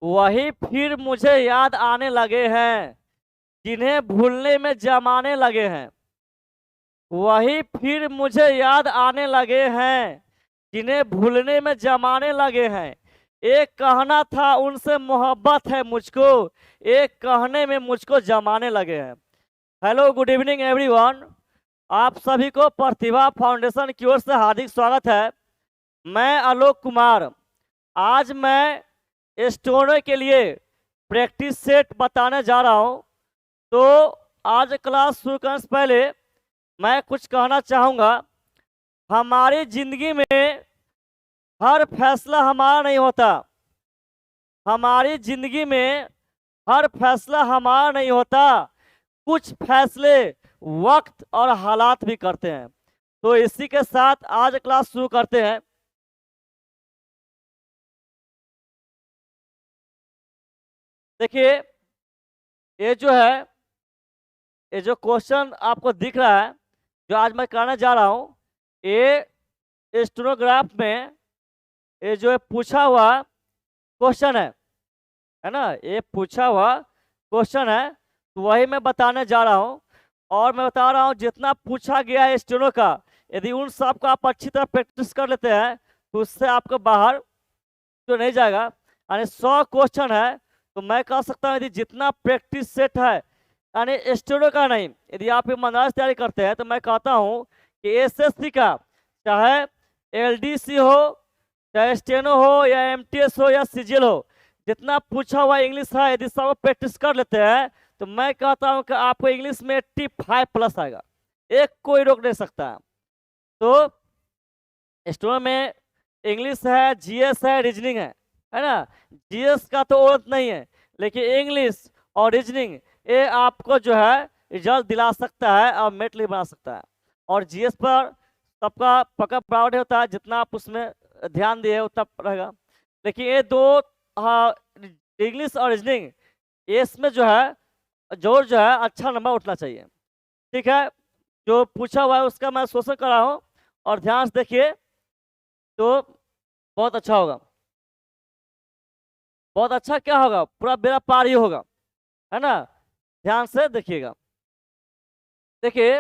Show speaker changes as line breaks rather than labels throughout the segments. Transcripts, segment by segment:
वही फिर मुझे याद आने लगे हैं जिन्हें भूलने में जमाने लगे हैं। वही फिर मुझे याद आने लगे हैं जिन्हें भूलने में जमाने लगे हैं। एक कहना था उनसे मोहब्बत है मुझको, एक कहने में मुझको जमाने लगे हैं। Hello, good evening everyone. आप सभी को प्रतिभा फाउंडेशन की ओर से हार्दिक स्वागत है। मैं आलोक कुमार। आज मैं स्टूडेंट के लिए प्रैक्टिस सेट बताने जा रहा हूं। तो आज क्लास शुरू करने से पहले मैं कुछ कहना चाहूँगा। हमारी जिंदगी में हर फैसला हमारा नहीं होता। हमारी जिंदगी में हर फैसला हमारा नहीं होता। कुछ फैसले वक्त और हालात भी करते हैं। तो इसी के साथ आज क्लास शुरू करते हैं। देखिए, ये जो है, ये जो क्वेश्चन आपको दिख रहा है जो आज मैं करने जा रहा हूँ, ये स्टेनोग्राफ में ये जो है पूछा हुआ क्वेश्चन है ना। ये पूछा हुआ क्वेश्चन है, तो वही मैं बताने जा रहा हूँ। और मैं बता रहा हूँ जितना पूछा गया है स्टेनो का, यदि उन सब को आप अच्छी तरह प्रैक्टिस कर लेते हैं तो उससे आपको बाहर तो नहीं जाएगा। यानी 100 क्वेश्चन है, तो मैं कह सकता हूँ यदि जितना प्रैक्टिस सेट है, यानी स्टेनो का नहीं, यदि आप ईमानदारी से तैयारी करते हैं तो मैं कहता हूँ कि एसएससी का, चाहे एलडीसी हो, चाहे स्टेनो हो, या एमटीएस हो, या सीजीएल हो, जितना पूछा हुआ इंग्लिश है, यदि सब प्रैक्टिस कर लेते हैं तो मैं कहता हूं कि आपको इंग्लिश में 85 प्लस आएगा। एक कोई रोक नहीं सकता। तो स्टोर में इंग्लिश है, जीएस है, रीजनिंग है ना। जीएस का तो औरत नहीं है, लेकिन इंग्लिश और रीजनिंग ये आपको जो है रिजल्ट दिला सकता है और मेट नहीं बना सकता है। और जीएस पर सबका पकड़ बराबर होता है, जितना आप उसमें ध्यान दिए उतना रहेगा। लेकिन ये दो, हाँ, इंग्लिश और रीजनिंग, इसमें जो है जोर जो है अच्छा नंबर उठना चाहिए। ठीक है, जो पूछा हुआ है उसका मैं शोषण कर रहा हूँ और ध्यान से देखिए तो बहुत अच्छा होगा। बहुत अच्छा क्या होगा, पूरा बेड़ा पार ही होगा, है ना। ध्यान से देखिएगा। देखिए,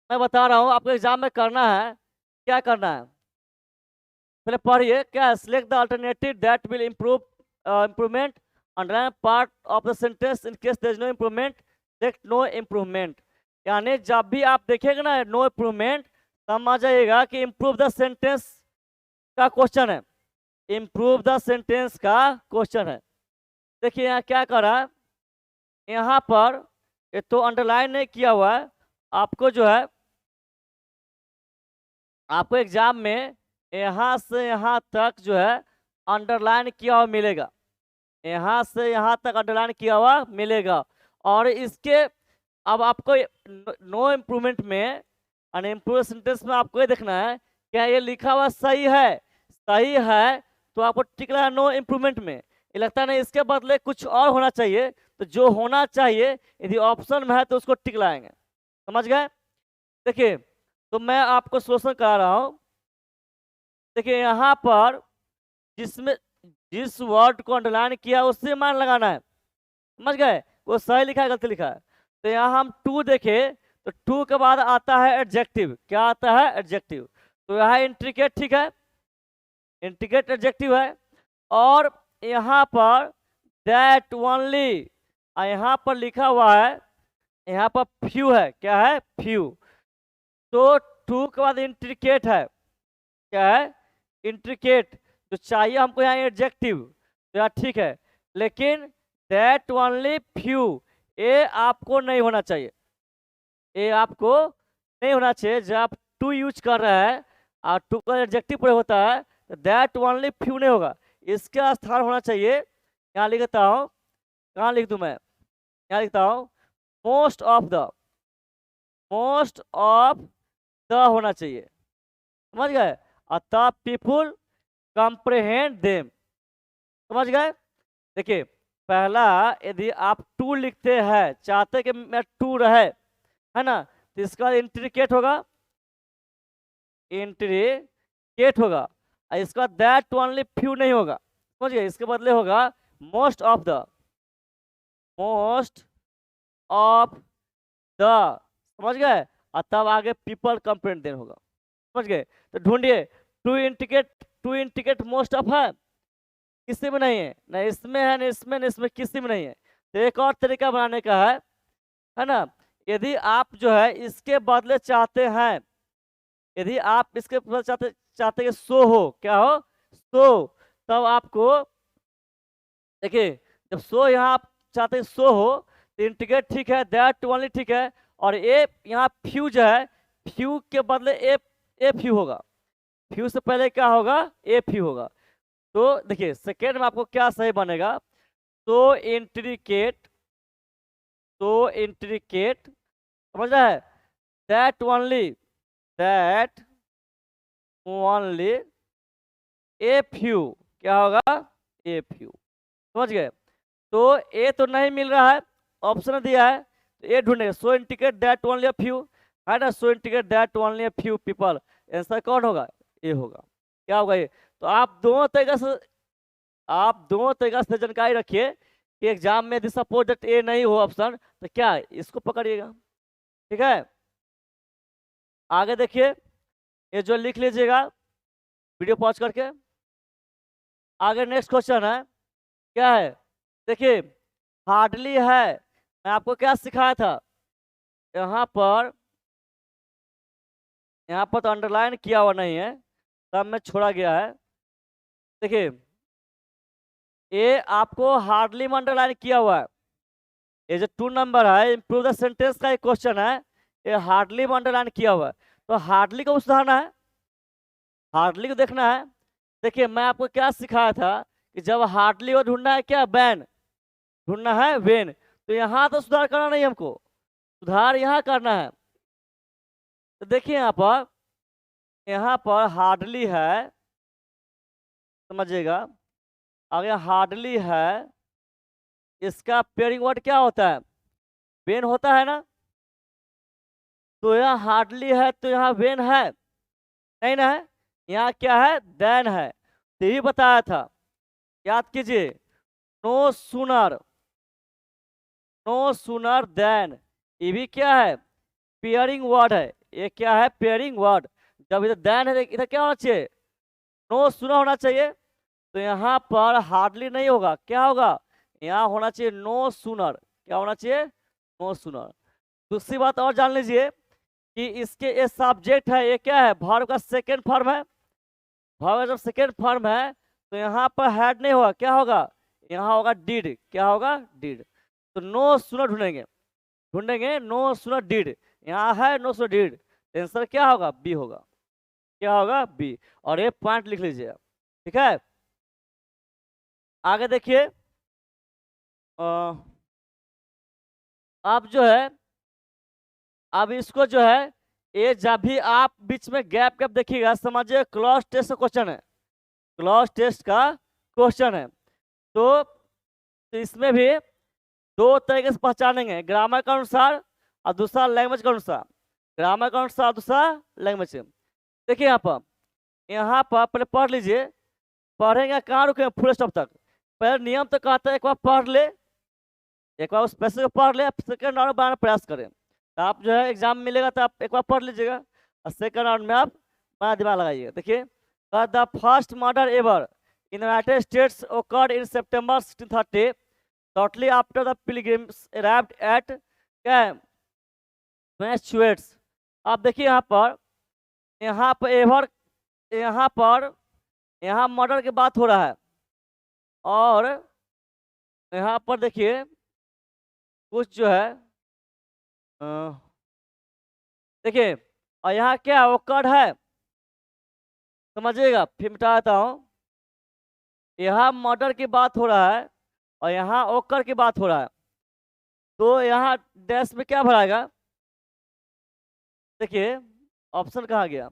मैं बता रहा हूँ आपको एग्जाम में करना है, क्या करना है पहले पढ़िए। क्या, select the alternative that will improvement, underline part of the sentence in case there is no improvement, select no improvement. यानी जब भी आप देखेंगे ना नो इम्प्रूवमेंट, समझ जाइएगा कि इम्प्रूव द सेंटेंस का क्वेश्चन है। इम्प्रूव द सेंटेंस का क्वेश्चन है। देखिए यहाँ क्या करा, यहाँ पर ये तो अंडरलाइन नहीं किया हुआ है। आपको जो है, आपको एग्जाम में यहाँ से यहाँ तक जो है अंडरलाइन किया हुआ मिलेगा। यहाँ से यहाँ तक अंडरलाइन किया हुआ मिलेगा। और इसके अब आपको नो इम्प्रूवमेंट में, अनइम्प्रूव सेंटेंस में आपको ये देखना है क्या ये लिखा हुआ सही है। सही है तो आपको टिक लगा नो इम्प्रूवमेंट में। ये लगता नहीं इसके बदले कुछ और होना चाहिए, तो जो होना चाहिए यदि ऑप्शन में है तो उसको टिक लाएंगे। समझ गए। देखिए, तो मैं आपको शोषण करा रहा हूँ। देखिए यहाँ पर जिसमें जिस वर्ड को अंडरलाइन किया उससे मान लगाना है। समझ गए, वो सही लिखा है गलती लिखा है। तो यहाँ हम टू देखें तो टू के बाद आता है एडजेक्टिव। क्या आता है, एडजेक्टिव। तो यहाँ इंट्रिकेट, ठीक है, इंट्रिकेट एडजेक्टिव है। और यहाँ पर दैट ओनली, यहाँ पर लिखा हुआ है, यहाँ पर फ्यू है। क्या है, फ्यू। तो टू के बाद इंट्रिकेट है। क्या है, इंट्रिकेट। तो चाहिए हमको यहाँ एडजेक्टिव, तो यहाँ ठीक है। लेकिन दैट ओनली फ्यू, ये आपको नहीं होना चाहिए। ये आपको नहीं होना चाहिए। जब आप टू यूज कर रहे हैं और टू का एडजेक्टिव प्रयोग होता है तो दैट ओनली फ्यू नहीं होगा, इसका स्थान होना चाहिए। यहाँ लिखता हूँ, कहाँ लिख दूँ मैं, यहाँ लिखता हूँ most of the, most of the होना चाहिए। समझ गए। अतः पीपुल कंप्रहेंड देम। समझ गए। देखिए पहला, यदि आप टू लिखते हैं, चाहते कि मैं टू रहे, है ना, तो इसका इंट्रिकेट होगा, इंट्रिकेट होगा। इसका दैट ओनली फ्यू नहीं होगा। समझ गए, इसके बदले होगा most of the, most of the, समझ गए, और तब आगे पीपल कंप्लेंट देन होगा, समझ गए। तो ढूंढिए, टू इंडिकेट मोस्ट ऑफ है, किसी में नहीं है, ना इसमें है, ना इसमें, ना इसमें, किसी में नहीं है। तो एक और तरीका बनाने का है ना, यदि आप जो है इसके बदले चाहते हैं, यदि आप इसके बदले चाहते कि सो हो, क्या हो, सो, तब आपको देखिए, जब सो यहाँ आप चाहते हैं सो हो, तो इंडिकेट ठीक है, दैट ओनली ठीक है, और ए यहाँ फ्यू जो है, फ्यू के बदले ए फ्यू होगा, फ्यू से पहले क्या होगा, ए फ्यू होगा। तो देखिए सेकेंड में आपको क्या सही बनेगा, तो इंडिकेट, तो इंडिकेट, समझ रहा है, दैट ओनली ए फ्यू, क्या होगा, ए फ्यू, समझ गए। तो ए तो नहीं मिल रहा है, ऑप्शन दिया है, तो ए ढूंढेंगे, so indicate that only a few, है ना, so indicate that only a few people, answer कौन होगा, ए होगा, क्या होगा ये। तो आप दोनों तरीका से जानकारी रखिए कि एग्जाम में यदि सपोज दैट ए नहीं हो ऑप्शन, तो क्या इसको पकड़िएगा, ठीक है। आगे देखिए, ये जो लिख लीजिएगा वीडियो पॉज करके। आगे नेक्स्ट क्वेश्चन है, क्या है, देखिए, हार्डली है, मैं आपको क्या सिखाया था, यहाँ पर तो अंडरलाइन किया हुआ नहीं है, सब में छोड़ा गया है। देखिए ये आपको हार्डली में अंडरलाइन किया हुआ है, ये जो 2 नंबर है इम्प्रूव द सेंटेंस का एक क्वेश्चन है, ये हार्डली में अंडरलाइन किया हुआ है। तो हार्डली को सुधारना है, हार्डली को देखना है। देखिए मैं आपको क्या सिखाया था कि जब हार्डली को ढूंढना है, क्या बैन ढूंढना है, वेन, तो यहाँ तो सुधार करना नहीं, हमको सुधार यहाँ करना है। तो देखिए यहाँ पर हार्डली है, समझिएगा, अगर हार्डली है, इसका पेयरिंग वर्ड क्या होता है, वेन होता है ना, तो यहाँ हार्डली है, तो यहाँ वेन है नहीं ना, है यहाँ क्या है, देन है। तो यही बताया था, याद कीजिए, नो सूनर देन, ये भी क्या है, पेयरिंग वर्ड है, ये क्या है, पेयरिंग वर्ड। जब इधर देन है, इधर क्या होना चाहिए, नो सूनर होना चाहिए, तो यहाँ पर हार्डली नहीं होगा, क्या होगा, यहाँ होना चाहिए नो सूनर, क्या होना चाहिए, नो सूनर। दूसरी बात और जान लीजिए कि इसके ये सब्जेक्ट है, ये क्या है, वर्ब का सेकेंड फॉर्म है, वर्ब का जब सेकेंड फॉर्म है तो यहाँ पर हैड नहीं होगा, क्या होगा, यहाँ होगा डिड, क्या होगा, डिड। तो नो सूनर ढूंढेंगे नो सूनर डिड, यहाँ है नो सूनर डिड, आंसर क्या होगा, बी होगा, क्या होगा, बी। और ये पॉइंट लिख लीजिए, ठीक है। आगे देखिए, अब जो है, अब इसको जो है, ये जब भी आप बीच में गैप देखिएगा, समझिए क्लॉज टेस्ट का क्वेश्चन है, क्लॉज टेस्ट का क्वेश्चन है। तो इसमें भी 2 तरीके से पहचानेंगे, ग्रामर के अनुसार और दूसरा लैंग्वेज के अनुसार, ग्रामर के अनुसार दूसरा लैंग्वेज। देखिए यहाँ पर पहले पढ़ लीजिए, पढ़ेंगे कहाँ रुके, फुल स्टॉप तक। पहले नियम तो कहता है एक बार पढ़ ले, एक बार उस पैसे को पढ़ ले, सेकेंड राउंड बनाने का प्रयास करें, तो आप जो है एग्जाम मिलेगा तो आप एक बार पढ़ लीजिएगा, और सेकेंड राउंड में आप बड़ा दिमाग लगाइएगा। देखिए, the first murder ever in United states occurred in September 1630, shortly after the pilgrims arrived at Massachusetts। आप देखिए यहाँ पर एवर, यहाँ मर्डर की बात हो रहा है, और यहाँ पर देखिए कुछ जो है, देखिए, और यहाँ क्या ओकर है, समझिएगा, फिर मिटा देता हूँ। यहाँ मर्डर की बात हो रहा है और यहाँ ओकर की बात हो रहा है, तो यहाँ डैश में क्या भराएगा, देखिए ऑप्शन कहाँ गया,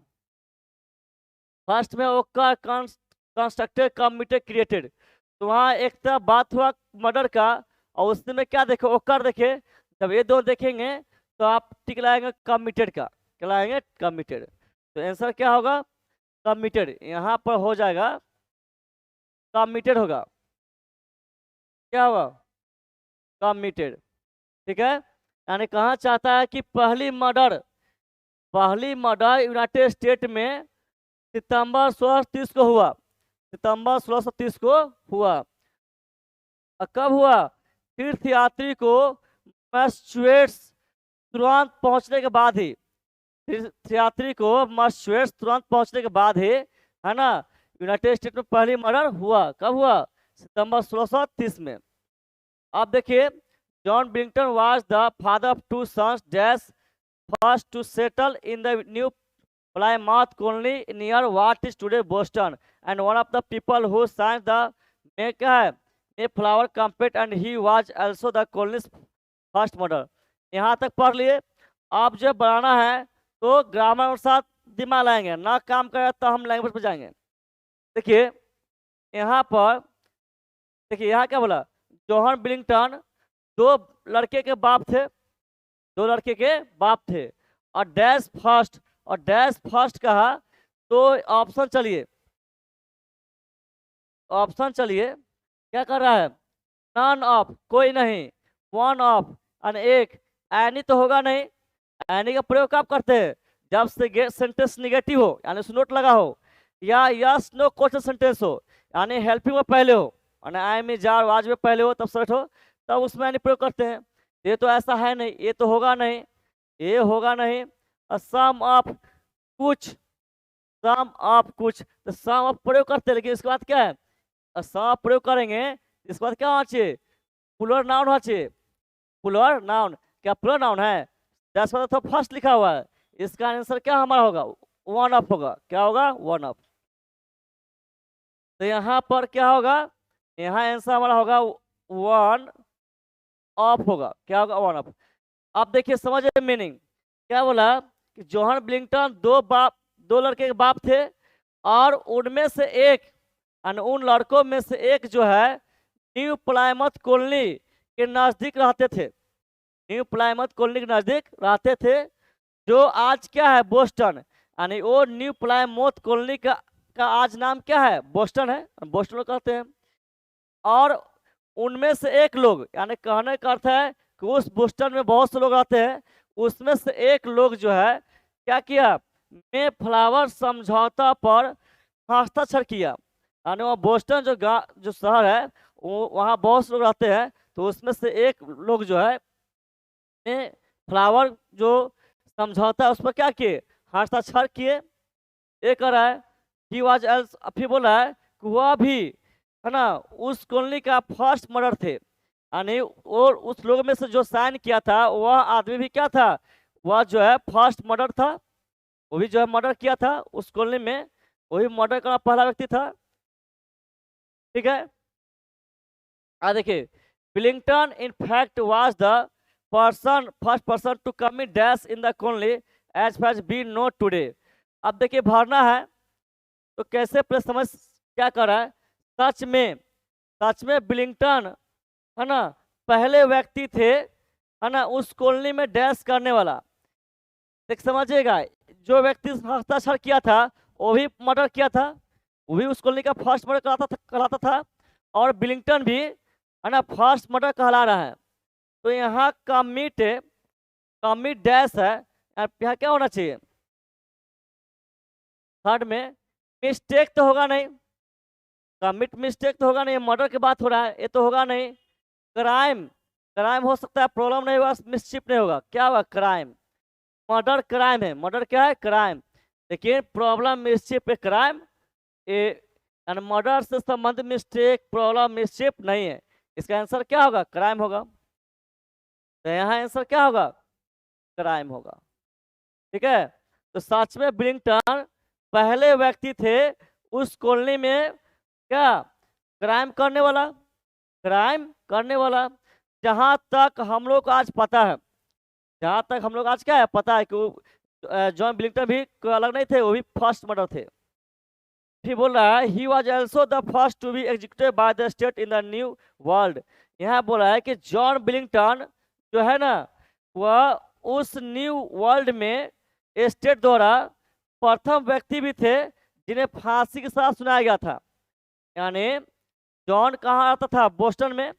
फर्स्ट में ओकर कंस्ट्रक्टेड कमिटेड क्रिएटेड, तो वहाँ एक तरफ बात हुआ मर्डर का, और उसमें क्या देखे, ओकर देखे, जब ये दो देखेंगे तो आप टिक लाएंगे कमिटेड का, क्या लाएंगे, कमिटेड। तो आंसर क्या होगा, कमिटेड, यहाँ पर हो जाएगा कमिटेड होगा। क्या हुआ, कमिटेड। ठीक है, यानी कहना चाहता है कि पहली मर्डर यूनाइटेड स्टेट में सितंबर 1630 को हुआ, सितंबर 1630 को हुआ। और कब हुआ, तीर्थयात्री को मैसेच्यूसेट्स तुरंत पहुंचने के बाद ही, तीर्थयात्री को मैसेच्यूसेट्स तुरंत पहुंचने के बाद ही, है ना, यूनाइटेड स्टेट में पहली मर्डर हुआ। कब हुआ, सितंबर 1630 में। अब देखिए, John Billington was the father of two sons dash first to settle in the new Plymouth colony near what is today Boston and one of the people who signs the Mayflower campaign and he was also the colony's first murder। यहाँ तक पढ़ लिए। आप जब बनाना है तो grammar के साथ दिमाग लाएंगे, ना काम करें तो हम लैंग्वेज पर जाएंगे। देखिए यहाँ पर, देखिए यहाँ क्या बोला, जॉन बिलिंगटन दो लड़के के बाप थे, और डैश फर्स्ट कहा तो ऑप्शन चलिए क्या कर रहा है, नन ऑफ कोई नहीं, वन ऑफ एंड एक, एनी तो होगा नहीं। एनी का प्रयोग कब करते हैं, जब से सेंटेंस निगेटिव हो यानी नोट लगा हो, या यस नो क्वेश्चन सेंटेंस हो, यानी हेल्पिंग में पहले हो, यानी आई में जार वाज में पहले हो, तब सेट हो, तब उसमें एनी प्रयोग करते हैं। ये तो ऐसा है नहीं, ये तो होगा नहीं, ये होगा नहीं। सम ऑफ कुछ, तो सम ऑफ प्रयोग करते हैं, लेकिन इसके बाद क्या है, सम प्रयोग करेंगे, इसके बाद क्या होना चाहिए, प्लूरल नाउन होना चाहिए, प्लूरल नाउन। क्या प्लूरल नाउन है, दैट्स व्हाट तो फर्स्ट लिखा हुआ है, इसका आंसर क्या हमारा होगा, वन ऑफ होगा। क्या होगा, वन ऑफ। तो यहाँ पर क्या होगा, यहाँ आंसर हमारा होगा वन ऑफ होगा। क्या होगा, वन ऑफ। अब देखिए समझिए मीनिंग, क्या बोला कि जॉन बिलिंगटन दो लड़के के बाप थे, और उनमें से एक, उन लड़कों में से एक जो है न्यू प्लायमाउथ कॉलोनी के नजदीक रहते थे, न्यू प्लायमाउथ कॉलोनी के नजदीक रहते थे, जो आज क्या है, बोस्टन। यानी वो न्यू प्लायमाउथ कॉलोनी का आज नाम क्या है, बोस्टन है, बोस्टन कहते हैं। और उनमें से एक लोग, यानी कहने का अर्थ है कि उस बोस्टन में बहुत से लोग रहते हैं, उसमें से एक लोग जो है क्या किया, मेफ्लावर समझौता पर हस्ताक्षर किया। यानी वहाँ बोस्टन जो शहर है, वो वहाँ बहुत से लोग रहते हैं, तो उसमें से एक लोग जो है फ्लावर जो समझौता है उस पर क्या किए, हस्ताक्षर किए। ये कर रहा है ही वाज एल्स, फिर बोल रहा है कि वह भी, है ना, उस कॉलोनी का फर्स्ट मर्डर थे। यानी और उस लोग में से जो साइन किया था वह आदमी भी क्या था, वह जो है फर्स्ट मर्डर था, वो भी जो है मर्डर किया था उस कॉलोनी में, वही मर्डर करना पहला व्यक्ति था। ठीक है, देखिए, Billington in fact was the first person to commit dash in the colony as phase be know today. अब देखिए भरना है तो कैसे प्रश्न समझ क्या कर रहा है, सच में बिलिंगटन, है ना, पहले व्यक्ति थे, है ना, उस कॉलोनी में डैश करने वाला। देख समझिएगा, जो व्यक्ति हस्ताक्षर किया था वो भी मर्डर किया था, वो भी उस कॉलोनी का फर्स्ट मर्डर कहलाता था, और बिलिंगटन भी, है ना, फर्स्ट मर्डर कहला रहा है। तो यहाँ कमिट डैश है, यहाँ क्या होना चाहिए, थर्ड में मिस्टेक तो होगा नहीं, कमिट मिस्टेक तो होगा नहीं, मर्डर की बात हो रहा है, ये तो होगा नहीं। क्राइम हो सकता है, प्रॉब्लम नहीं होगा, मिसचिप नहीं होगा। क्या होगा, क्राइम, मर्डर क्राइम है, मर्डर क्या है, क्राइम। लेकिन प्रॉब्लम मिसचिप क्राइम, ये मर्डर से संबंधित मिस्टेक प्रॉब्लम मिसचिप नहीं है। इसका आंसर क्या होगा, क्राइम होगा। तो यहाँ आंसर क्या होगा, क्राइम होगा। ठीक है, तो सच में बिलिंगटन पहले व्यक्ति थे उस कॉलोनी में क्या, क्राइम करने वाला। जहां तक हम लोग को आज पता है, क्या है पता है कि जॉन बिलिंगटन भी कोई अलग नहीं थे, वो भी फर्स्ट मर्डर थे। फिर बोल रहा है he was also the first to be executed by the state in the new world. यहाँ बोल रहा है कि जॉन बिलिंगटन जो है ना, वह उस न्यू वर्ल्ड में स्टेट द्वारा प्रथम व्यक्ति भी थे जिन्हें फांसी के साथ सुनाया गया था। यानी जॉन कहाँ आता था, बोस्टन में,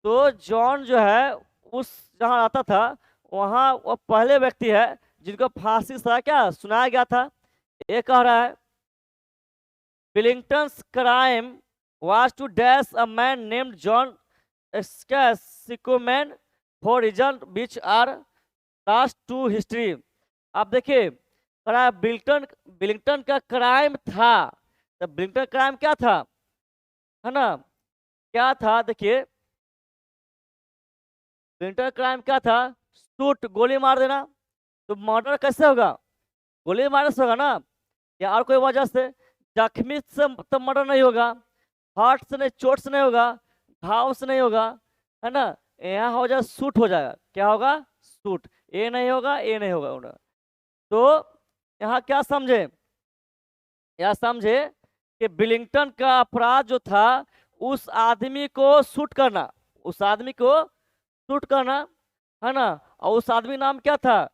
तो जॉन जो है उस जहाँ रहता था वहाँ वो पहले व्यक्ति है जिनको फांसी की सजा क्या सुनाया गया था। ये कह रहा है विलिंगटन्स crime was to dash a man named John Sickoman for reasons which are lost to history। आप देखिए बिलिंगटन बिलिंगटन का क्राइम था। तो बिलिंगटन क्राइम क्या था, है ना, क्या था देखिए बिलिंगटन क्राइम क्या था, शूट गोली मार देना। तो मर्डर कैसे होगा, गोली मारने से होगा ना, या और कोई वजह से। जख्मी से तो मर्डर नहीं होगा, हार्ट से नहीं, चोट से नहीं होगा, घाव से नहीं होगा, है ना। यहाँ हो जाए शूट हो जाएगा, क्या होगा शूट, ये नहीं होगा ये नहीं होगा। तो यहाँ क्या समझे, यह समझे कि बिलिंगटन का अपराध जो था उस आदमी को शूट करना, उस आदमी को शूट करना, है ना। और उस आदमी का नाम क्या था,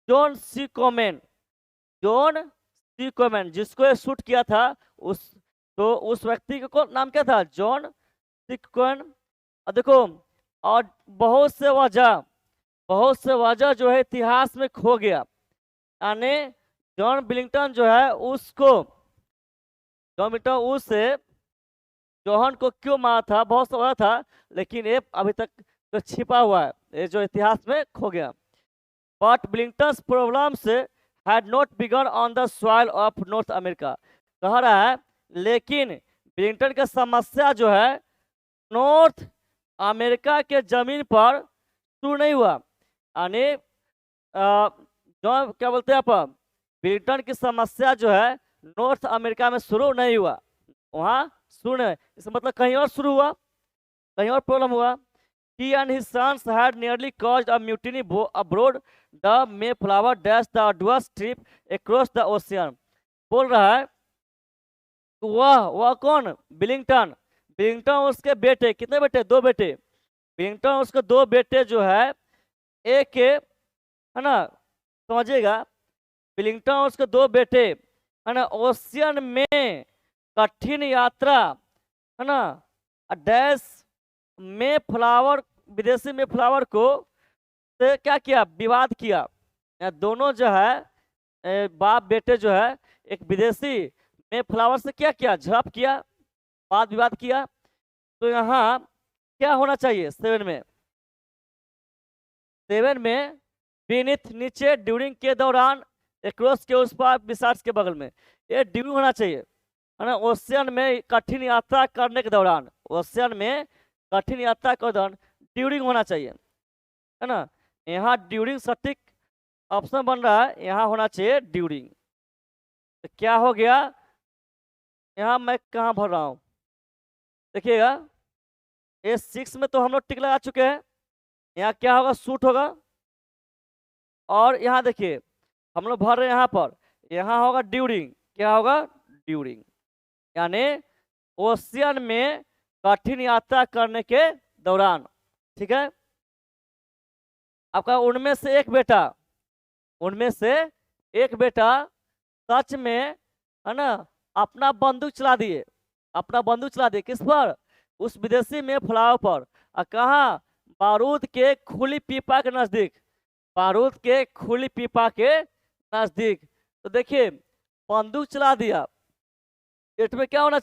जॉन सिकोमेन, जॉन सिकोमेन, जिसको ये शूट किया था उस, तो उस व्यक्ति को नाम क्या था, जॉन सिकोमेन। और देखो और बहुत से वजह जो है इतिहास में खो गया, यानी जॉन बिलिंगटन जो है उसको, जॉन बिलिंगटन उससे जॉन को क्यों मारा था, बहुत सा वजह था, लेकिन ये अभी तक जो छिपा हुआ है, ये जो इतिहास में खो गया। But Billington's problems had not begun on the soil of North America. कह रहा है लेकिन बिलिंगटन की समस्या जो है नॉर्थ अमेरिका के जमीन पर शुरू नहीं हुआ, यानी जो क्या बोलते हैं आप, बिलिंगटन की समस्या जो है नॉर्थ अमेरिका में शुरू नहीं हुआ, वहाँ शुरू नहीं, इसका मतलब कहीं और शुरू हुआ, कहीं और प्रॉब्लम हुआ। He and his sons had nearly caused a mutiny aboard the Mayflower dash the arduous trip across the ocean। बोल रहा है वह कौन, बिलिंगटन, बिलिंगटन उसके बेटे, कितने बेटे, दो बेटे, बिलिंगटन उसके दो बेटे जो है, एक है ना, समझिएगा, बिलिंगटन उसके दो बेटे, है ना, ओशियन में कठिन यात्रा, है ना, डैश में फ्लावर, विदेशी में फ्लावर को से क्या किया, विवाद किया। दोनों जो है बाप बेटे जो है एक विदेशी में फ्लावर से क्या किया, झड़प किया, वाद विवाद किया। तो यहाँ क्या होना चाहिए, सेवन में बीनिथ नीचे, ड्यूरिंग के दौरान, एक्रॉस के उस पार, बिसार्स के बगल में, ये ड्यूरिंग होना चाहिए, है ना। ओशियन में कठिन यात्रा करने के दौरान, ओशियन में कठिन यात्रा के दौरान ड्यूरिंग होना चाहिए, है ना। यहाँ ड्यूरिंग सटीक ऑप्शन बन रहा है, यहाँ होना चाहिए ड्यूरिंग। तो क्या हो गया, यहाँ मैं कहाँ भर रहा हूँ, देखिएगा ये 6 में तो हम लोग टिक लगा चुके हैं, यहाँ क्या होगा, शूट होगा। और यहाँ देखिए हम लोग भर रहे हैं यहाँ पर, यहाँ होगा ड्यूरिंग, क्या होगा ड्यूरिंग, यानी ओशियन में कठिन यात्रा करने के दौरान, ठीक है। आपका उनमें से एक बेटा सच में, है ना, अपना बंदूक चला दिए, किस पर, उस विदेशी में फ्लावर पर, और कहाँ, बारूद के खुली पीपा के नजदीक, तो देखिए बंदूक चला दिया, एट में क्या होना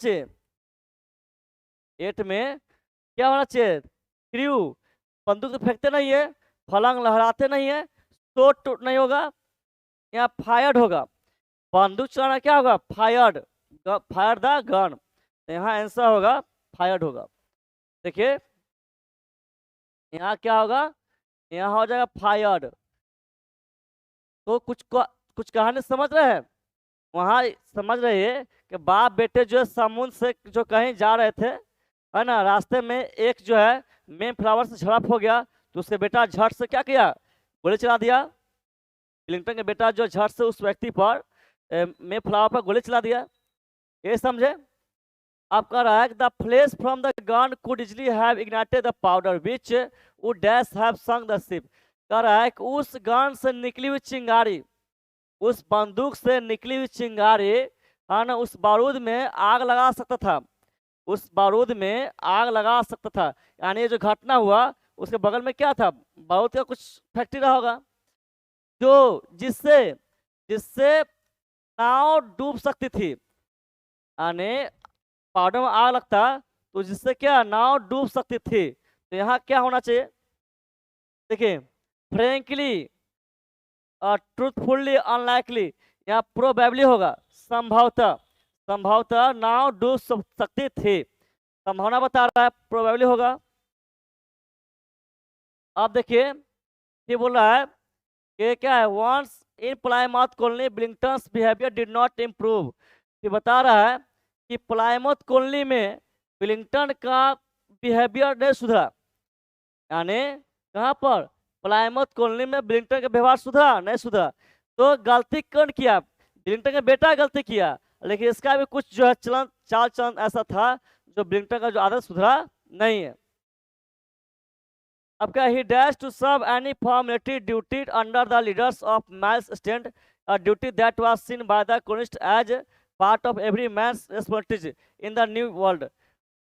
चाहिए, क्रू, बंदूक तो फेंकते नहीं है, फलंग लहराते नहीं है, शॉट नहीं होगा, यहाँ फायर्ड होगा, बंदूक चलाना क्या होगा, फायर द गन, यहाँ आंसर होगा फायर्ड होगा। देखिए यहाँ क्या होगा, यहाँ हो जाएगा फायर्ड। तो कुछ कहानी समझ रहे हैं, वहाँ समझ रहे हैं कि बाप बेटे जो है समुद्र से जो कहीं जा रहे थे, है ना, रास्ते में एक जो है मेन फ्लावर से झड़प हो गया, तो उसके बेटा झट से क्या किया, गोली चला दिया, बिलिंगटन के बेटा जो झट से उस व्यक्ति पर मेन फ्लावर पर गोली चला दिया, ये समझे। आप कह रहा है the flash from the gun could easily have ignited the powder which would dash have sunk the ship. कह रहा है कि उस गन से निकली हुई चिंगारी, उस बंदूक से निकली हुई चिंगारी, है ना, उस बारूद में आग लगा सकता था, उस बारूद में आग लगा सकता था। यानी ये जो घटना हुआ उसके बगल में क्या था, बारूद का कुछ फैक्ट्री रहा होगा, जो जिससे जिससे नाव डूब सकती थी। यानी पहाड़ों में आग लगता तो जिससे क्या नाव डूब सकती थी। तो यहाँ क्या होना चाहिए, देखिए, फ्रेंकली, ट्रूथफुल्ली, अनलाइकली, यहाँ प्रोबेबली होगा, संभवतः, संभवतः नाव डूब सकती थी, संभावना बता रहा है, प्रोबेबली होगा। अब देखिए ये बोल रहा है कि क्या है, once in Plymouth colony Billington's behaviour did not improve. ये बता रहा है कि प्लाईमाउथ कॉलोनी में ब्लिंगटन का बिहेवियर नहीं सुधरा। यानी कहाँ पर, प्लाईमाउथ कॉलोनी में ब्लिंगटन का व्यवहार सुधरा नहीं सुधरा। तो गलती कौन किया, ब्लिंगटन का बेटा गलती किया, लेकिन इसका भी कुछ जो है चलन चाल चलन ऐसा था जो ब्लिंगटन का जो आदत सुधरा नहीं है। अब क्या, he dash to serve any formality duty under the leaders of Miles stand, a duty that was seen by the colonist as part of every man's responsibility in the new world।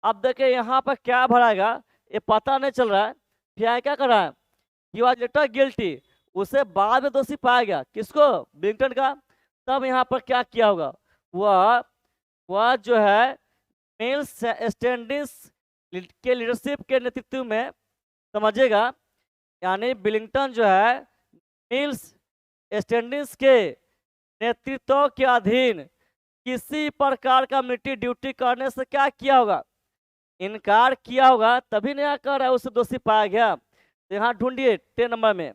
अब देखिए यहाँ पर क्या भराएगा ये पता नहीं चल रहा है। फिर क्या कर रहा है, ही वॉज लेटर गिल्टी, उसे बाद में दोषी पाया गया, किसको, ब्लिंगटन का। तब यहाँ पर क्या किया होगा, वह जो है मिल्स स्टैंडिंग्स के लीडरशिप के नेतृत्व में, समझिएगा, यानी ब्लिंगटन जो है मिल्स स्टैंडिंग्स के नेतृत्व के अधीन किसी प्रकार का मिलिट्री ड्यूटी करने से क्या किया होगा, इनकार किया होगा, तभी नहीं कर रहा है, उसे दोषी पाया गया। तो यहाँ ढूंढिए 10 नंबर में,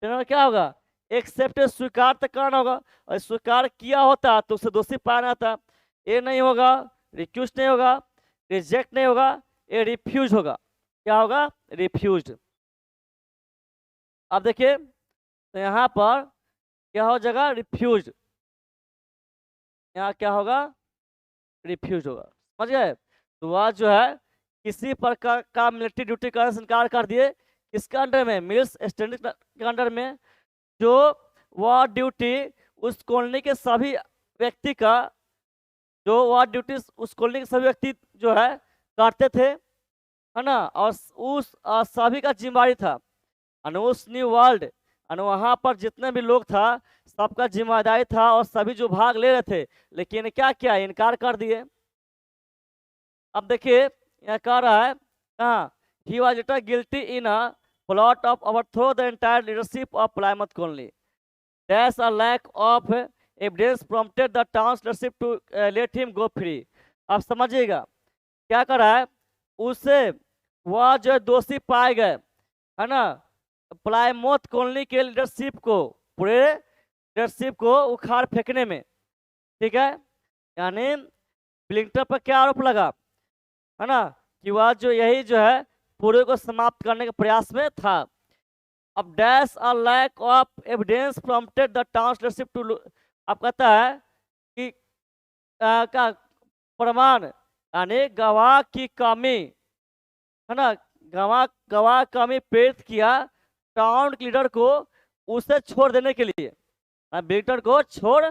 10 नंबर क्या होगा, एक्सेप्ट, स्वीकार तो करना होगा, और स्वीकार किया होता तो उसे दोषी पाया था। ये नहीं होगा, रिक्यूज नहीं होगा, रिजेक्ट नहीं होगा, ये रिफ्यूज होगा। क्या होगा, रिफ्यूज। अब देखिए तो यहाँ पर क्या हो जाएगा, रिफ्यूज, यहाँ क्या होगा, रिफ्यूज होगा, समझ गए। तो वह जो है किसी प्रकार का मिलिट्री ड्यूटी करने से इनकार कर दिए, किसके अंडर में, मिल्स स्टैंडिंग के अंडर में, जो वह ड्यूटी उस कॉलोनी के सभी व्यक्ति का, जो वह ड्यूटी उस कॉलोनी के सभी व्यक्ति जो है करते थे, है ना, और उस सभी का जिम्मेदारी था। और उस न्यू वर्ल्ड और वहाँ पर जितने भी लोग था सबका जिम्मेदारी था, और सभी जो भाग ले रहे थे, लेकिन क्या किया, इनकार कर दिए। अब देखिए यहाँ कह रहा है कहाँ, he was later guilty in a plot of overthrow the entire leadership of Plymouth colony, dash a lack of evidence prompted the town's leadership to let him go free. अब समझिएगा क्या कर रहा है, उससे वह जो दोषी पाए गए, है ना, प्लाईमाउथ कॉलोनी के लीडरशिप को, पूरे लीडरशिप को उखाड़ फेंकने में, ठीक है। यानी ब्लिंगटन पर क्या आरोप लगा, है ना, कि वह जो यही जो है पूरे को समाप्त करने के प्रयास में था। अब dash a lack of evidence prompted the town leadership to, अब कहता है कि का प्रमाण, यानी गवाह की कमी, है ना, गवाह कमी प्रेरित किया टाउन लीडर को उसे छोड़ देने के लिए, ब्लिंगटन को छोड़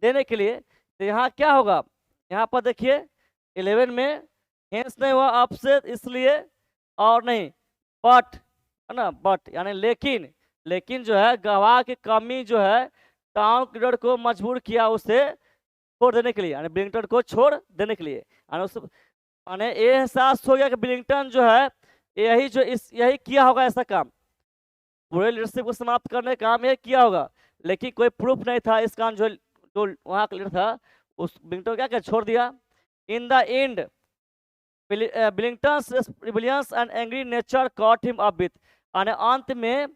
देने के लिए। तो यहाँ क्या होगा, यहाँ पर देखिए 11 में हेंस नहीं हुआ, अपसेट इसलिए, और नहीं बट, है ना, बट यानी लेकिन, लेकिन जो है गवाह की कमी जो है टाउन लीडर को मजबूर किया उसे छोड़ देने के लिए, यानी ब्लिंगटन को छोड़ देने के लिए। यानी उस माने ये एहसास हो गया कि ब्लिंगटन जो है यही किया होगा, ऐसा काम, पूरे लीडरशिप को समाप्त करने का काम ये किया होगा, लेकिन कोई प्रूफ नहीं था इस काम, जो वहाँ का लीडर था उस ब्लिंगटन क्या छोड़ दिया। In the end Billington's rebellious and angry nature caught him up with, यानी अंत में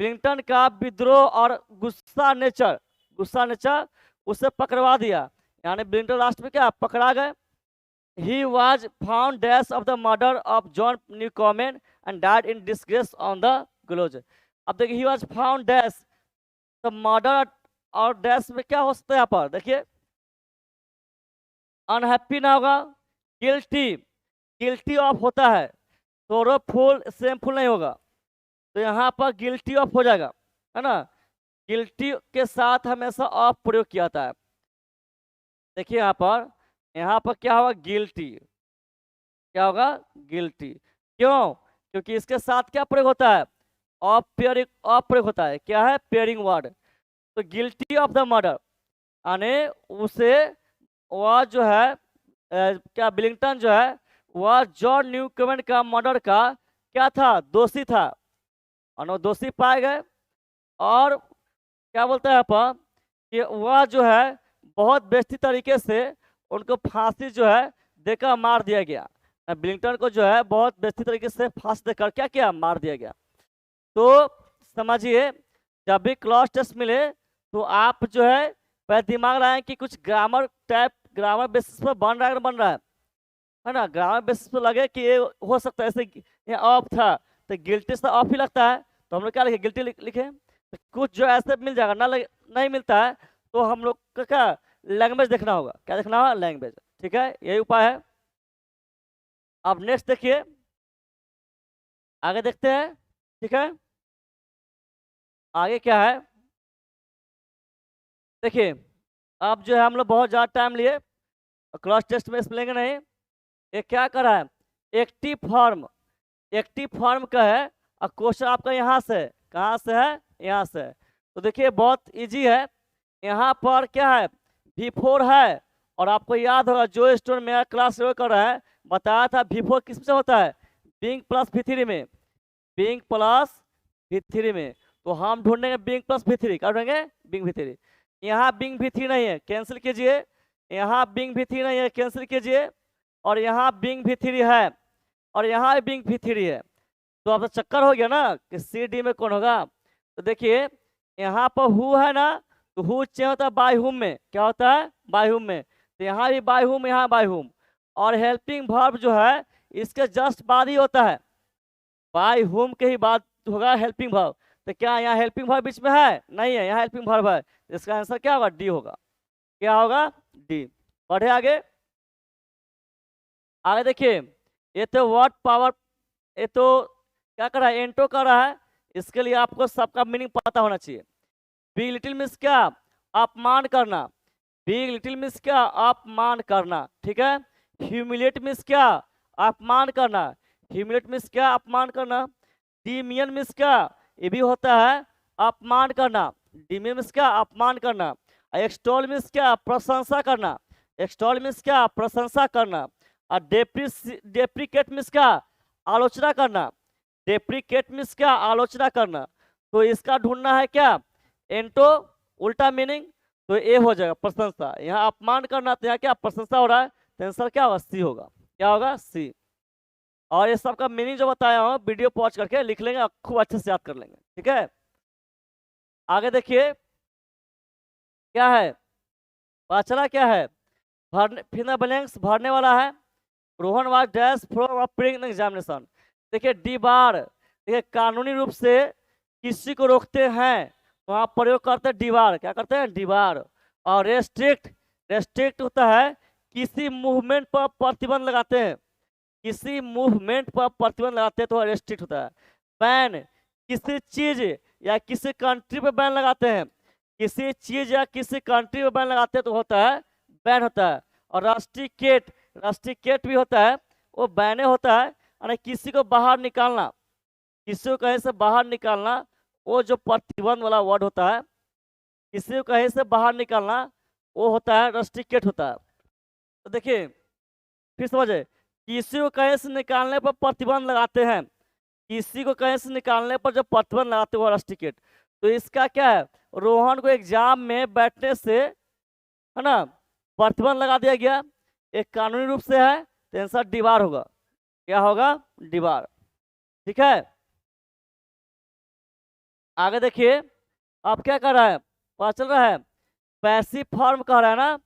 ब्लिंगटन का विद्रोह और गुस्सा नेचर उसे पकड़वा दिया, यानी ब्लिंगटन लास्ट में क्या पकड़ा गए। He was found dead of the murder of John Newcomen and died in disgrace on the gallows। अब देखिए he was found dead, तो मर्डर और डेथ में क्या हो सकता है, यहाँ पर देखिए अनहैप्पी ना होगा, गिल्टी ऑफ होता है, सोरोफुल शेमफुल नहीं होगा, तो यहाँ पर गिल्टी ऑफ हो जाएगा, है ना, गिल्टी के साथ हमेशा ऑफ प्रयोग किया जाता है। देखिए यहाँ पर क्या होगा, गिल्टी, क्या होगा, गिल्टी। क्यों, क्योंकि इसके साथ क्या प्रयोग होता है, ऑफ पेयरिंग, ऑफ प्रयोग होता है, क्या है, पेयरिंग वर्ड। तो गिल्टी ऑफ द मर्डर यानी उसे, वह जो है क्या बिलिंगटन जो है वह जॉन न्यूकमैन का मर्डर का क्या था, दोषी था, और वो दोषी पाए गए। और क्या बोलते हैं अपन कि वह जो है बहुत बेइज्जती तरीके से उनको फांसी जो है देकर मार दिया गया। बिलिंगटन को जो है बहुत बेइज्जती तरीके से फांसी देकर क्या किया, मार दिया गया। तो समझिए, जब भी क्लॉज टेस्ट मिले तो आप जो है पहले दिमाग लगाएं कि कुछ ग्रामर टाइप, ग्रामर बेसिस पर बन रहा है, बन रहा है ना। ग्रामर बेसिस पर लगे कि ये हो सकता है, ऐसे ये ऑफ था तो गिल्टी से ऑफ ही लगता है, तो हम लोग क्या लिखे, गिल्टी लिखे। तो कुछ जो ऐसे मिल जाएगा ना, नहीं मिलता है तो हम लोग का क्या, लैंग्वेज देखना होगा। क्या देखना होगा, लैंग्वेज। ठीक है, यही उपाय है। अब नेक्स्ट देखिए, आगे देखते हैं। ठीक है, आगे क्या है देखिए। अब जो है हम लोग बहुत ज़्यादा टाइम लिए, क्लॉज टेस्ट में इसमें लेंगे नहीं। ये क्या कर रहा है, एक्टिव फॉर्म, एक्टिव फॉर्म का है। और क्वेश्चन आपका यहाँ से, कहाँ से है, यहाँ से। तो देखिए बहुत इजी है। यहाँ पर क्या है, V4 है। और आपको याद होगा जो स्टूडेंट मेरा क्लास कर रहा है, बताया था V4 किस में होता है, बिंग प्लस V3 में, बिंग प्लस V3 में। तो हम ढूंढेंगे बिंग प्लस V3, क्या ढूंढेंगे, बिंग V3। यहाँ बिंग V3 नहीं है, कैंसिल कीजिए। यहाँ बिंग V3 नहीं है, कैंसिल कीजिए। और यहाँ बिंग V3 है, और यहाँ भी बिंग V3 है। तो अब तो चक्कर हो गया ना कि सी डी में कौन होगा। तो देखिए यहाँ पर हु है ना, तो हु चेंज होता है बाय हुम में, क्या होता है, बाय हुम में। तो यहाँ भी बाय हुम, यहाँ बाय हुम। और हेल्पिंग वर्ब जो है इसके जस्ट बाद ही होता है, बाय हुम के ही बाद होगा हेल्पिंग वर्ब। तो क्या यहाँ हेल्पिंग वर्ब बीच में है, नहीं है, यहाँ हेल्पिंग वर्ब है। इसका आंसर क्या होगा, डी होगा। क्या होगा, डी। बढ़े आगे, आगे देखिए। ये तो वर्ड पावर, ये तो क्या कर रहा है, एंटो कर रहा है। इसके लिए आपको सबका मीनिंग पता होना चाहिए। बिग लिटिल मीन्स क्या, अपमान करना। बिग लिटिल मीन्स क्या, अपमान करना। ठीक है, ह्यूमिलेट मीन्स क्या, अपमान करना। ह्यूमिलेट मीन्स क्या, अपमान करना। डिमियन मीन्स क्या, ये भी होता है अपमान करना। डिमियन मीन्स क्या, अपमान करना। एक्सटॉल मीन्स क्या, प्रशंसा करना। एक्सटॉल मीन्स क्या, प्रशंसा करना। और डेप्रिकेट मीन्स क्या, आलोचना करना। डेप्रिकेट मीन्स क्या, आलोचना करना। तो इसका ढूंढना है क्या, एंटो, उल्टा मीनिंग। तो ए हो जाएगा, प्रशंसा। यहाँ अपमान करना, तो यहाँ क्या, प्रशंसा हो रहा है, तो आंसर क्या होगा, सी होगा। क्या होगा, सी। और ये सब का मीनिंग जो बताया हूँ वीडियो पॉज करके लिख लेंगे, और खूब अच्छे से याद कर लेंगे। ठीक है, आगे देखिए क्या है, पाचला क्या है, भरने, फिर ब्लैंक्स भरने वाला है। Rohan was dash from appearing examination. देखिए डी बार, देखिए कानूनी रूप से किसी को रोकते हैं तो आप प्रयोग करते हैं दीवार, क्या करते हैं, दीवार। और रेस्ट्रिक्ट, रेस्ट्रिक्ट होता है किसी मूवमेंट पर प्रतिबंध लगाते हैं, किसी मूवमेंट पर प्रतिबंध लगाते हैं तो रेस्ट्रिक्ट होता है। बैन, किसी चीज या किसी कंट्री पे बैन लगाते हैं, किसी चीज या किसी कंट्री पे बैन लगाते हैं तो होता है बैन होता है। और रास्टिकेट, रास्टिकेट भी होता है, वो बैने होता है, यानी किसी को बाहर निकालना, किसी को कहीं से बाहर निकालना, वो जो प्रतिबंध वाला वर्ड होता है, किसी को कहीं से बाहर निकालना, वो होता है रस्टिकेट होता है। तो देखिए फिर समझे, किसी को कहीं से निकालने पर प्रतिबंध लगाते हैं, किसी को कहीं से निकालने पर जो प्रतिबंध लगाते हो रस्टिकेट। तो इसका क्या है, रोहन को एग्जाम में बैठने से, है ना, प्रतिबंध लगा दिया गया, एक कानूनी रूप से है, तो आंसर दीवार होगा। क्या होगा, दीवार। ठीक है, आगे देखिए। अब क्या कर रहा है, पता चल रहा है, पैसिव फॉर्म कह रहा है ना।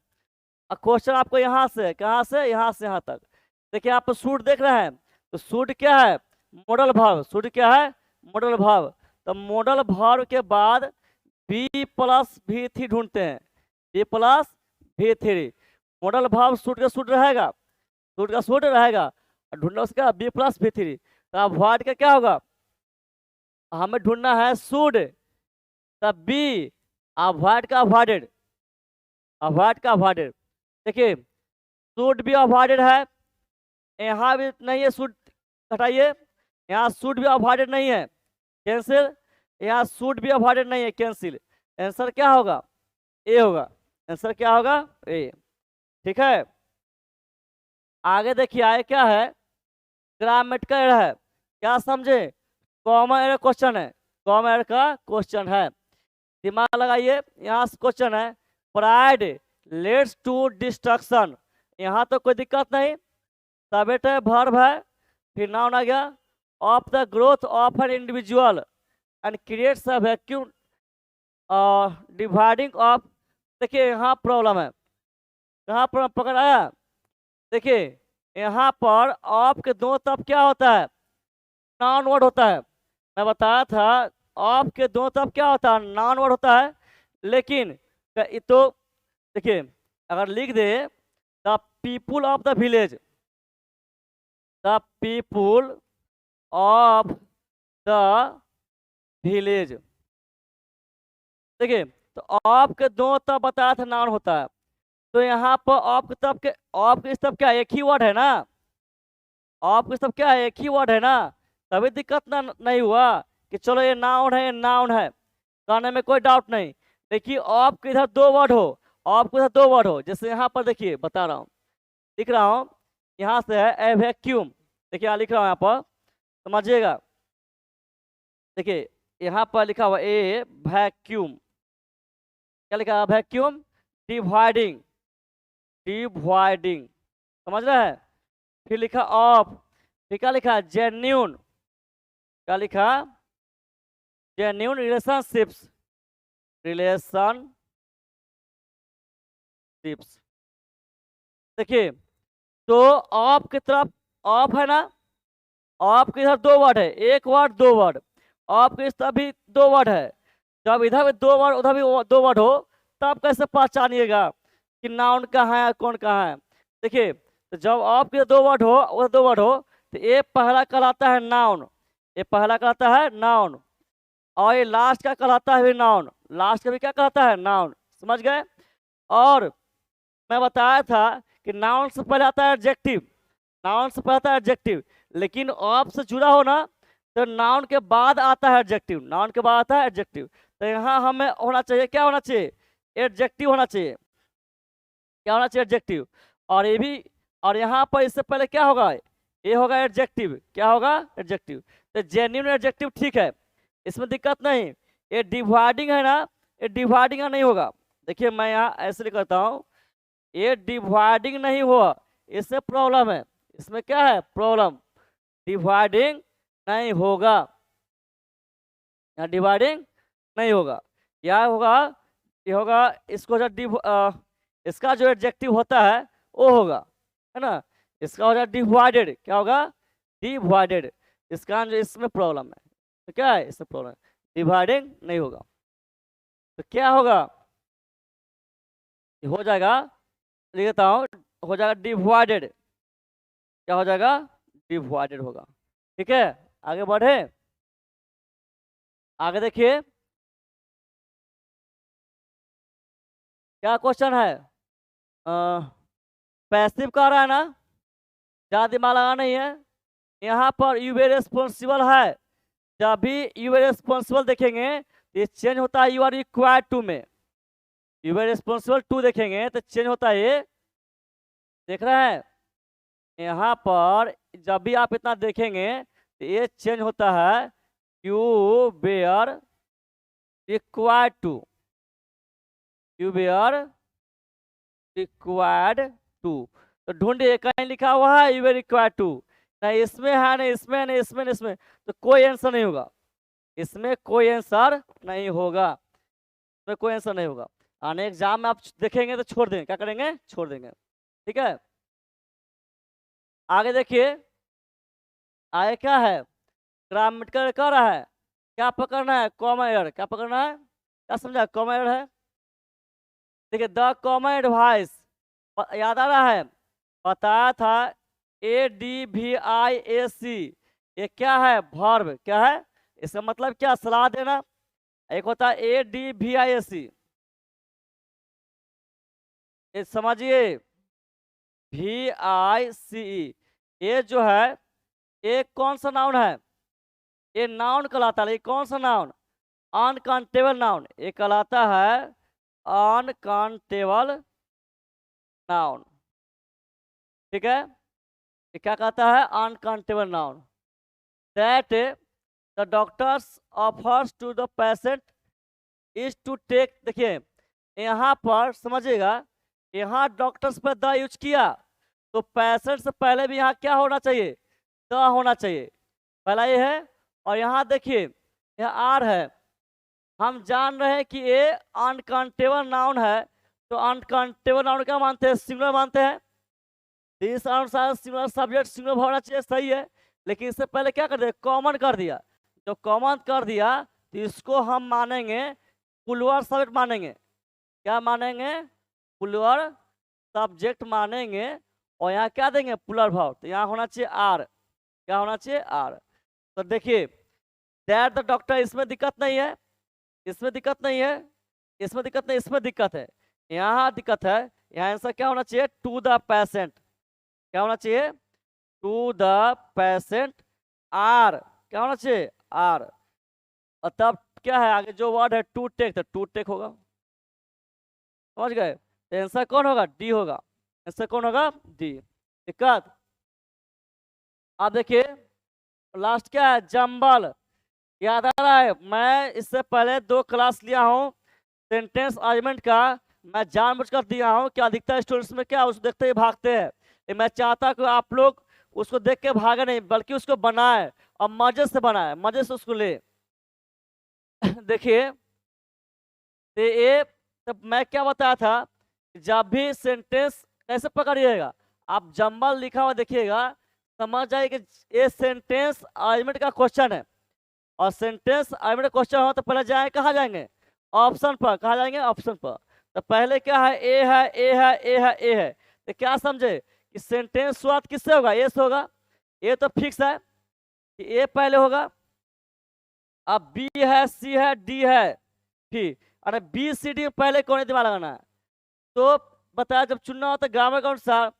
क्वेश्चन आपको यहाँ से, कहाँ से, यहाँ से यहाँ तक। देखिए आप सूट देख रहे हैं, तो सूट क्या है, मॉडल भाव। सूट क्या है, मॉडल भाव। तो मॉडल भाव के बाद बी प्लस V3 ढूंढते हैं, बी प्लस V3। मॉडल भाव सूट का सूट रहेगा, सूट का सूट रहेगा, ढूंढना उसका बी प्लस V3। तो अब वाट का क्या होगा, हमें ढूंढना है सूड, तब बी, अवॉइड का अवॉइडेड, अवॉइड का अवॉइडेड। देखिए सूड भी अवॉइडेड है, यहाँ भी नहीं है, शुड हटाइए, यहाँ शुड भी अवॉइडेड नहीं है, कैंसिल, यहाँ शुड भी अवॉइडेड नहीं है, कैंसिल। आंसर क्या होगा? ए होगा। आंसर क्या होगा? ए। ठीक है, आगे देखिए आगे क्या है, ग्रामेटिकल एरर है, क्या समझे? कॉमन एरर क्वेश्चन है, कॉमन एरर का क्वेश्चन है, दिमाग लगाइए। यहाँ से क्वेश्चन है, प्राइड लीड्स टू डिस्ट्रक्शन, यहाँ तो कोई दिक्कत नहीं, सब्जेक्ट है, वर्ब है, फिर नाउन आ गया, of the growth of an individual and creates a vacuum dividing of. देखिए यहाँ प्रॉब्लम है, कहाँ पर पकड़ आया? देखिए यहाँ पर ऑफ के दो तरफ क्या होता है? नॉन वर्ड होता है। मैं बताया था ऑफ के दो तरफ क्या होता है? नॉन वर्ड होता है। लेकिन तो देखिए अगर लिख दे the people of the village, the people of the village, देखिए तो ऑफ के दो तरफ बताया था नॉन होता है, तो यहाँ पर ऑफ की तरफ के, ऑफ की तरफ क्या एक ही वर्ड है ना, ऑफ की तरफ क्या है? एक ही वर्ड है ना, तभी दिक्कत ना नहीं हुआ कि चलो ये नाउन है, ये नाउन है, कहने में कोई डाउट नहीं। देखिए ऑफ के इधर दो वर्ड हो, ऑफ के इधर दो वर्ड हो, जैसे यहाँ पर देखिए बता रहा हूँ, लिख रहा हूँ, यहाँ से है ए वैक्यूम, देखिए यहाँ लिख रहा हूँ, यहाँ पर समझिएगा, देखिए यहाँ पर लिखा हुआ ए वैक्यूम, क्या लिखा है? वैक्यूम डिवाइडिंग, डिवाइडिंग, समझ रहे हैं? फिर लिखा ऑफ, फिर क्या लिखा? जेन्यून, क्या लिखा? Genuine relationships, relationships. देखिए तो ऑफ की तरफ ऑफ है ना, ऑफ के इधर दो वर्ड है, एक वर्ड दो वर्ड, ऑफ के इस तरफ भी दो वर्ड है, जब इधर भी दो वर्ड उधर भी दो वर्ड हो, तब कैसे पहचानिएगा कि नाउन कहाँ है कौन कहाँ है? देखिए तो जब ऑफ के दो वर्ड हो, उधर दो वर्ड हो, तो ये पहला कहलाता है नाउन, ये पहला कहलाता है नाउन, और ये लास्ट का कहलाता है भी नाउन, लास्ट का भी क्या कहलाता है? नाउन, समझ गए? और मैं बताया था कि नाउन से पहले आता है एडजेक्टिव, नाउन से पहले आता है एडजेक्टिव, लेकिन ऑफ से जुड़ा हो ना तो नाउन के बाद आता है एडजेक्टिव, नाउन के बाद आता है एडजेक्टिव, तो यहाँ हमें होना चाहिए, क्या होना चाहिए? एडजेक्टिव होना चाहिए, क्या होना चाहिए? एडजेक्टिव। और ये भी, और यहाँ पर इससे पहले क्या होगा? ये होगा एडजेक्टिव, क्या होगा? एडजेक्टिव। तो जेन्युइन एडजेक्टिव ठीक है, इसमें दिक्कत नहीं। ये डिवाइडिंग है ना, ये डिवाइडिंग नहीं होगा। देखिए मैं यहाँ ऐसे लिख करता हूँ, ये डिवाइडिंग नहीं हुआ, इससे प्रॉब्लम है, इसमें क्या है? प्रॉब्लम, डिवाइडिंग नहीं होगा, यहाँ डिवाइडिंग नहीं होगा, यह होगा, ये होगा, इसको जो इसका जो एडजेक्टिव होता है वो होगा, है ना, इसका हो जाएगा डिवाइडेड, क्या होगा? डिवाइडेड, इसका जो इसमें प्रॉब्लम है, तो क्या है? इसमें प्रॉब्लम है, डिवाइडिंग नहीं होगा, तो क्या होगा? ये हो जाएगा, लिख देता हूँ, हो जाएगा डिवाइडेड, क्या हो जाएगा? डिवाइडेड होगा। ठीक है, आगे बढ़े, आगे देखिए क्या क्वेश्चन है, पैसिव कह रहा है ना, ज्यादा दिमाग लगा नहीं है, यहाँ पर यू आर रिस्पॉन्सिबल है, जब भी यू आर रिस्पॉन्सिबल देखेंगे तो ये चेंज होता है यू आर रिक्वायर्ड टू में, यू आर रिस्पॉन्सिबल टू देखेंगे तो चेंज होता है ये, देख रहे हैं? यहाँ पर जब भी आप इतना देखेंगे तो ये चेंज होता है you were required to, you were required to, तो ढूंढिए कहीं लिखा हुआ है यू वेयर रिक्वायर्ड टू, नहीं इसमें है, नहीं इसमें, नहीं इसमें, नहीं इसमें, तो कोई आंसर नहीं होगा, इसमें कोई आंसर नहीं होगा, इसमें कोई आंसर नहीं होगा। आने एग्जाम में आप देखेंगे तो छोड़ देंगे, क्या करेंगे? छोड़ देंगे। ठीक है, आगे देखिए, आगे क्या है? ग्रामेटिकल कर रहा है, क्या पकड़ना है? कॉमन एरर, क्या पकड़ना है? क्या समझा? कॉमन एरर है। देखिए द कॉमन एडवाइस, याद आ रहा है, बताया था ADVIAC, ये क्या है? वर्ब, क्या है? इसका मतलब क्या? सलाह देना। एक होता है ADVIAC, ये समझिए, VICE, ये जो है ये कौन सा नाउन है? ये नाउन कहलाता है। ये कौन सा नाउन? Uncountable noun. ये कहलाता है अनकाउंटेबल नाउन। ठीक है, ये क्या कहता है? Uncountable noun. That the doctors offers to the patient is to take. देखिए यहाँ पर समझिएगा, यहाँ डॉक्टर्स पर द यूज किया तो पेशेंट से पहले भी यहाँ क्या होना चाहिए? द होना चाहिए। पहला ये है, और यहाँ देखिए यह आर है। हम जान रहे हैं कि ये अनकाउंटेबल नाउन है, तो अनकाउंटेबल नाउन क्या मानते हैं? सिंगुलर मानते हैं। इस अनुसार सिंगुलर सब्जेक्ट सिंगुलर वर्ब होना चाहिए, सही है। लेकिन इससे पहले क्या कर दिया? कॉमन कर दिया। जो कॉमन कर दिया तो इसको हम मानेंगे प्लूरल सब्जेक्ट मानेंगे। क्या मानेंगे? प्लूरल सब्जेक्ट मानेंगे। और यहाँ क्या देंगे? Plural verb. तो यहाँ होना चाहिए आर। क्या होना चाहिए? आर। तो देखिए दैट द डॉक्टर, इसमें दिक्कत नहीं है, इसमें दिक्कत नहीं है, इसमें दिक्कत नहीं, इसमें दिक्कत है, यहाँ दिक्कत है। यहाँ आंसर क्या होना चाहिए? To the patient. क्या होना चाहिए? To the patient are. क्या होना चाहिए? आर। और तब क्या है आगे जो वर्ड है? टू टेक, तो टू टेक होगा। समझ गए? तो आंसर कौन होगा? डी होगा। आंसर कौन होगा? डी। दिक्कत? आप देखिए लास्ट क्या है? जंबल। याद आ रहा है? मैं इससे पहले 2 क्लास लिया हूँ सेंटेंस अरेंजमेंट का। मैं जानबूझकर दिया हूँ कि अधिकतर स्टूडेंट्स में क्या उसको देखते ही भागते हैं। मैं चाहता कि आप लोग उसको देख के भागे नहीं, बल्कि उसको बनाए और मजे से बनाए, मजे से उसको ले। देखिए तो ये तब मैं क्या बताया था, जब भी सेंटेंस कैसे पकड़िएगा, आप जंबल लिखा हुआ देखिएगा, समझ जाइए कि ये सेंटेंस अरेंजमेंट का क्वेश्चन है। और सेंटेंस अरेंजमेंट क्वेश्चन हो तो पहले जाए कहाँ जाएंगे? ऑप्शन पर। कहाँ जाएंगे? ऑप्शन पर। तो पहले क्या है? ए है, ए है, ए है, ए है। तो क्या समझे कि सेंटेंस शुरुआत किससे होगा? ए से होगा। ए तो फिक्स है कि ए पहले होगा। अब बी है, सी है, डी है, ठीक। अरे बी सी डी पहले कौन दिमाग लगाना है? तो बताया जब चुनना होता है ग्रामर के अनुसार,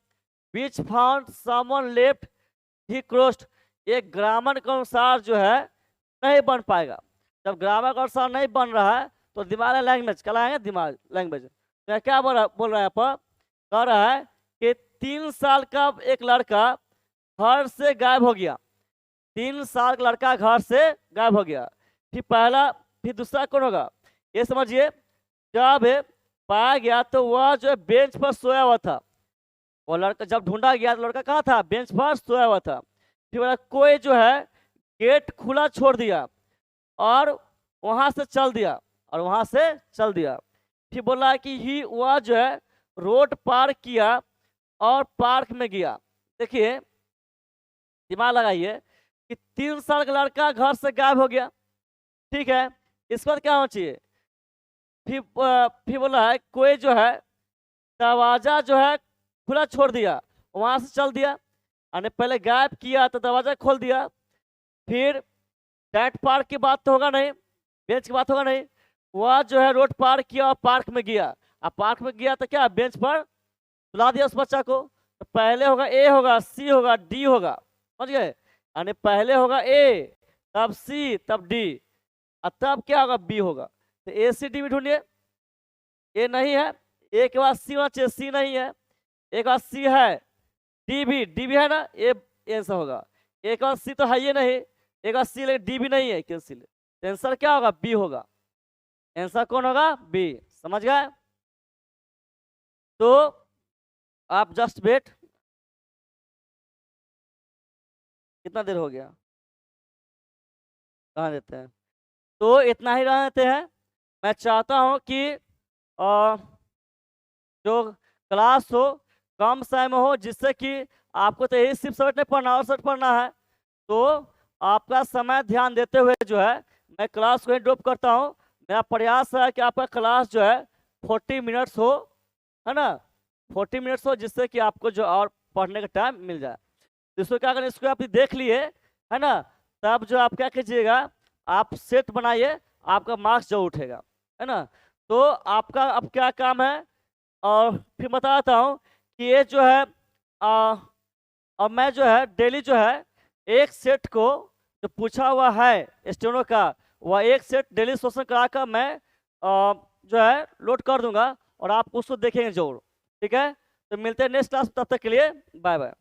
बीच फाउंड समवन लेफ्ट ही क्रॉस्ड, ये ग्रामर के अनुसार जो है नहीं बन पाएगा। जब ग्रामर के अनुसार नहीं बन रहा है तो दिमाग लैंग्वेज कहलाएंगे, दिमाग लैंग्वेज। तो क्या बोल रहा है यहाँ पर? कह रहा है कि 3 साल का एक लड़का घर से गायब हो गया। 3 साल का लड़का घर से गायब हो गया। फिर पहला, फिर दूसरा कौन होगा? ये समझिए, जब पाया गया तो वह जो है बेंच पर सोया हुआ था। वो लड़का जब ढूंढा गया तो लड़का कहाँ था? बेंच पर सोया हुआ था। फिर बोला कोई जो है गेट खुला छोड़ दिया और वहां से चल दिया, और वहां से चल दिया। फिर बोला कि ही वह जो है रोड पार किया और पार्क में गया। देखिए दिमाग लगाइए कि 3 साल का लड़का घर से गायब हो गया, ठीक है। इस पर क्या होना चाहिए? फिर बोला है कोई जो है दरवाजा जो है खुला छोड़ दिया, वहां से चल दिया। यानी पहले गायब किया तो दरवाजा खोल दिया। फिर डेट पार्क की बात तो होगा नहीं, बेंच की बात होगा नहीं। वह जो है रोड पार किया और पार्क में गया। अब पार्क में गया तो क्या बेंच पर सुला दिया उस बच्चा को। तो पहले होगा ए, होगा सी, होगा डी होगा। समझ गए? यानी पहले होगा ए, तब सी, तब डी, और तब क्या होगा? बी होगा। तो ए सी डी भी ढूंढिए। ए नहीं है, ए के बाद सी होना चाहिए, सी नहीं है। एक बार सी है, डी भी है ना, ए आंसर होगा। एक बार सी तो है ही नहीं, एक बार सी लेकिन डी भी नहीं है, कैंसिल। आंसर क्या होगा? बी होगा। आंसर कौन होगा? बी। समझ गए? तो आप जस्ट वेट। कितना देर हो गया? कहाँ देते हैं? तो इतना ही रहने देते हैं। मैं चाहता हूं कि जो क्लास हो कम समय में हो, जिससे कि आपको तो यही सिर्फ सब्जेक्ट नहीं पढ़ना और सब्जेक्ट पढ़ना है। तो आपका समय ध्यान देते हुए जो है मैं क्लास को ही ड्रॉप करता हूँ। मेरा प्रयास है कि आपका क्लास जो है 40 मिनट्स हो, है ना, 40 मिनट्स हो, जिससे कि आपको जो और पढ़ने का टाइम मिल जाए। तो इसको क्या करें, इसको आप देख लिए, है ना, तब जो आप क्या कीजिएगा, आप सेट बनाइए, आपका मार्क्स जो उठेगा, है ना। तो आपका अब क्या काम है, और फिर बताता हूँ कि ये जो है और मैं जो है डेली जो है एक सेट को जो पूछा हुआ है स्टेनो का, वह एक सेट डेली सोल्यूशन कराकर मैं जो है लोड कर दूंगा और आप उसको देखेंगे जरूर। ठीक है, तो मिलते हैं नेक्स्ट क्लास, तब तक के लिए बाय बाय।